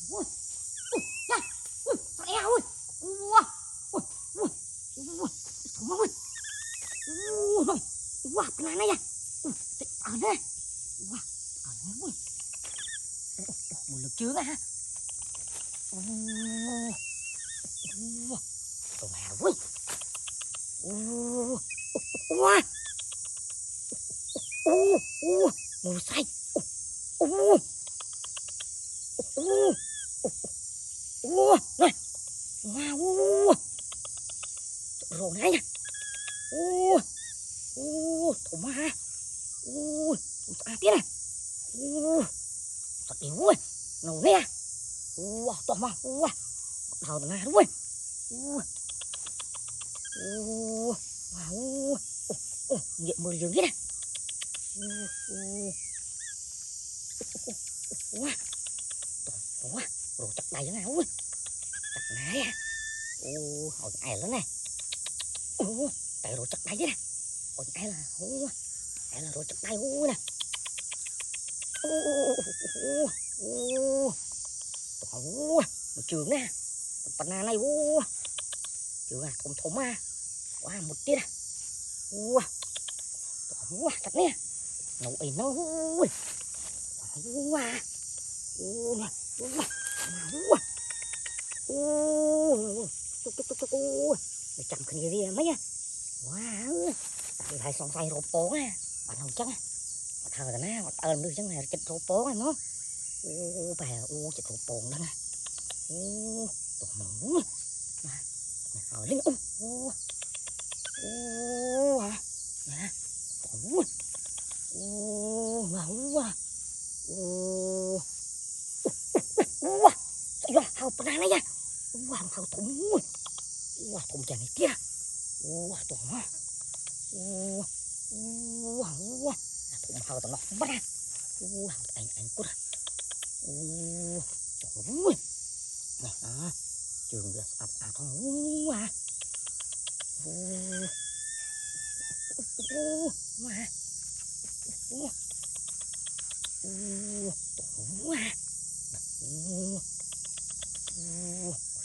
Ui, ya, eo ơi, ui, ui, ui, ui, thùng ơi, ui, ui, cái này ya, ở đây, ui, ở đây, ui, một lực chứa ha, ui, ui, tụi mẹ ui, ui, ui, ui, mùi say, ui, ui, ui, này, wow, rồi này nha, ui, ui, thùng ha. Ui, tiếc này. Thật yếu ơi. Nấu nè. Tỏa mà. Đào từ nà đúng ơi. Wow. Nghiện mười dường thế này. Rồi chặt đầy nào ơi. Chặt này à. Hồi ai lớn này. Tại rồi chặt đầy thế này. Hồi ai là. Ai là rồi chặt đầy nè. Một trường nè. Phần nà này trường à thủng à. Wow, một tiết à. Chặt nè. Nấu ấy nó chậm khẩn gì mấy à. Wow, tại hai song say rộp bố à. Bạn không chắc à. Thờ là ná, ơn đưa chẳng này chụp rộp bố à nó. Bà chụp rộp bố đó nè. Tụi mũ hỏi lên nè. Hào bana này nha. Hào thùng. Thùng chàng này kia. Tụi nó. Thùng hào tụi nó không bắt ra. Anh cút à. Tụi này đó. Trường được ập thôi.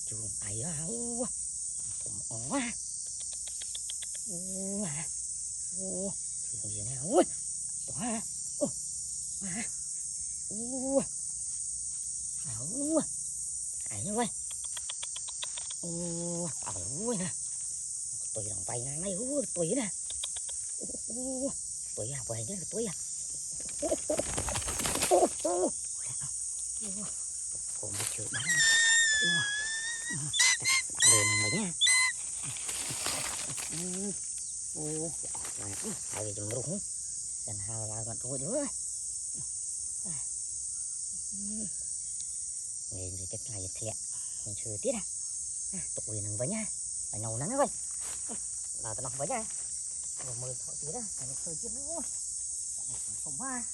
Trường ấy á. Thùng ó. Trường gì nào. Đó. Ai nha quay. Nè. Tùy đồng vay này tùy nè. Tùy à về nhé tùy à. Còn một chữ bán lên mày nha. Tại chừng đúng dần hào là còn tụi nữa. Nhìn thì cái này thiệt mình chơi tiết à. Tụi nâng với nha. Phải nấu nắng thôi. Là tao nấu với nha. Rồi mời thọ tí đó. Phải chơi tiết nữa. Không hoa.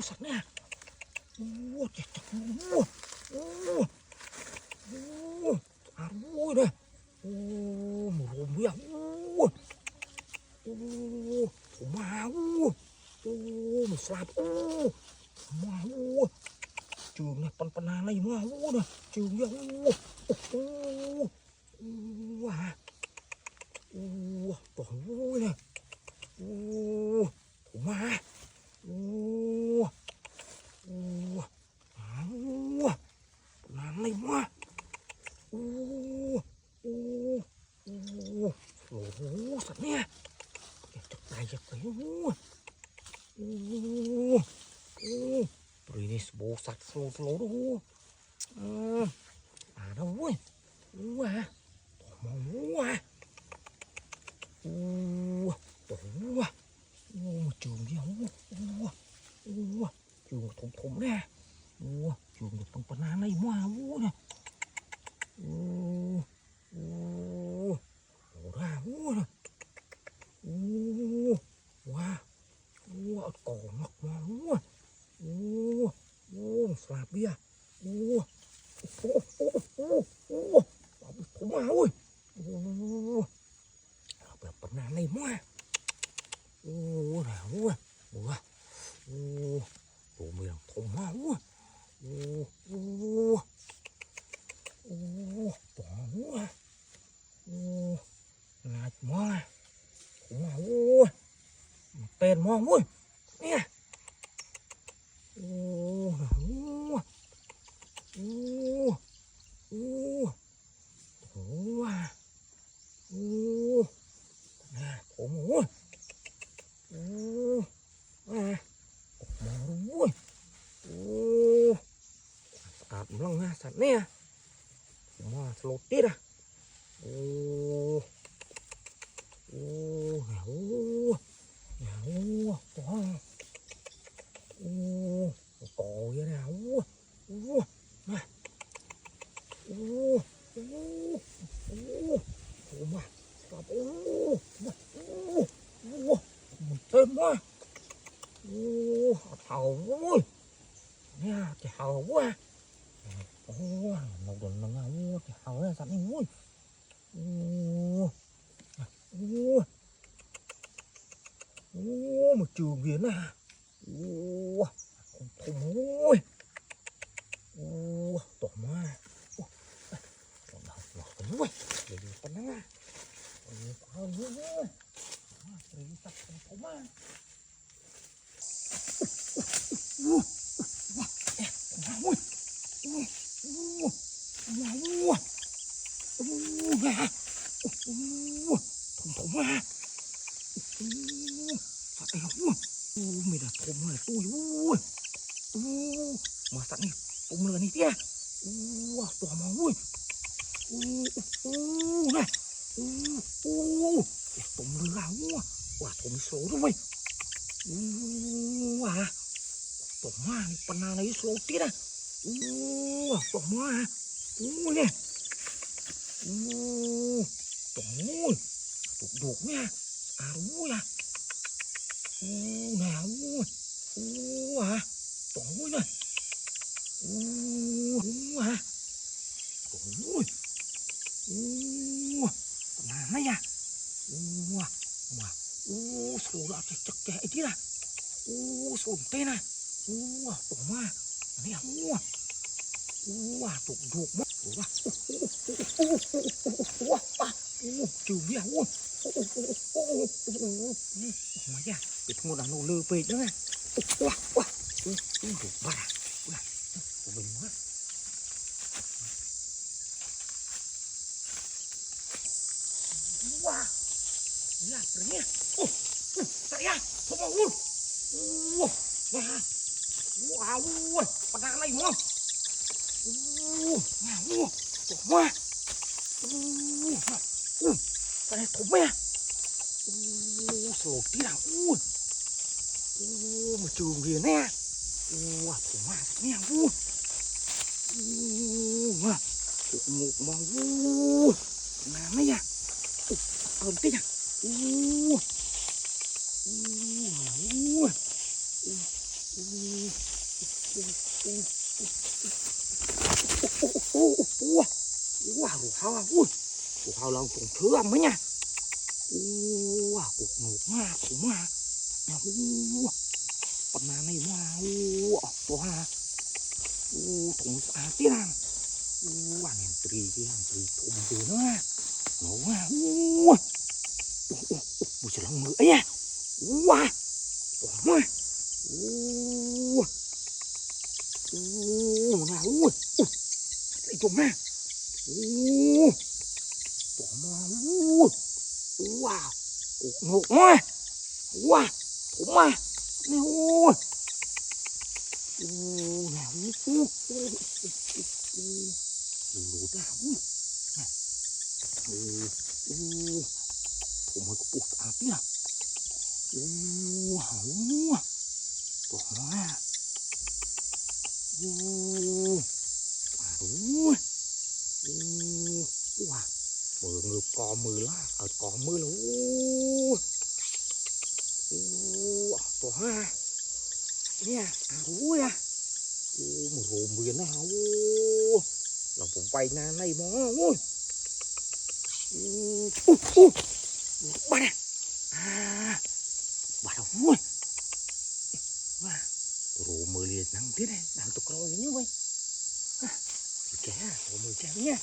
Sạch nè. Chết chết. Ui đây. Một hồn bia. Mà một slap. Mà trường này pan này mà nè. Trường nha. Trời ơi nè. Mà làm này quá. Sạch nha. Chụp tay cho cái. Ini bố sạch slow đâu. Đâu ơi. Trường gì không? Trường thủng ra. Trường được bằng banana này mà nè. Ra nè. Còn ngọc mà slap bia. Thủng mà ơi. Banana này mà. Tụi mình thùng máu. Ngạt mò. Thùng máu. Tên mò ơi. Nè. Lăng ha sạch nè. Mà slot tiết à. Cò vậy nào. Mình tên quá. Thầu ơi. Nha, thầu quá. Nấu đồn nấu cái hào ra sẵn đi ui. Một trường viễn à. Thùng ui. Tỏ mà. Ui. Để đi con nắng à. Thùng mà. Sạch đây không? Mày là thùng này tôi. Mà sạch này. Thùng lửa này kia. Tỏ mà ui. Này. Thùng lửa à. Thùng số rồi. Tỏ mà này. Pana này số tiết à. Tỏ mà. Nè. Trời đục nha. Đúng nha. Nào. Trời này. Này à. Số đó chắc kẻ tí à. Số tên à. Tổ ma. Này à. Đục mất. Trừ nha. Mà nha. Biết ngôn là nô lơ về đó nè. Đục bà. Của mình quá. Là nha. Tại nha. Không có luôn. Wow. Bạn đang này đúng không? ตัวมาอะไรถูกไหมสโลตีละมาจูงเรียนเนี่ยถูกมากเนี่ยมาถูกหมกมองน้ำไหมอ่ะเกินไปอ่ะโอ้ว้าวเขาอ่ะเขาลองส่งเชื่อมไหมเนี่ยว้าวหนุกมากถูกมากเนี่ยปัญหาไม่มาตัวฮะถุงสะอาดที่นั่นว่าเนี่ยตรีที่นั่นตรีถุงดูนะโอ้ว้าวบุษลองมือไอ้เนี่ยว้าวมานะไอ้ตัวแม่ตัวมาว้าวหนุกมากว้าวถูกมาเนี่ยเนี่ยรู้ได้ผมมันก็ปวดอาเตี้ยว้าวตัวมาว้าวมือเงือบกอมือละเอากอมือแล้วตัวห้าเนี่ยรู้อ่ะมือโรมเวียนนะเราผมไปนานในมอบ้าเนี่ยบ้าเราว้าตัวโรมมือเรียนนั่งที่ไหนนั่งตัวกรอยอย่างนี้เว้ยแกโรมมือแกเนี่ย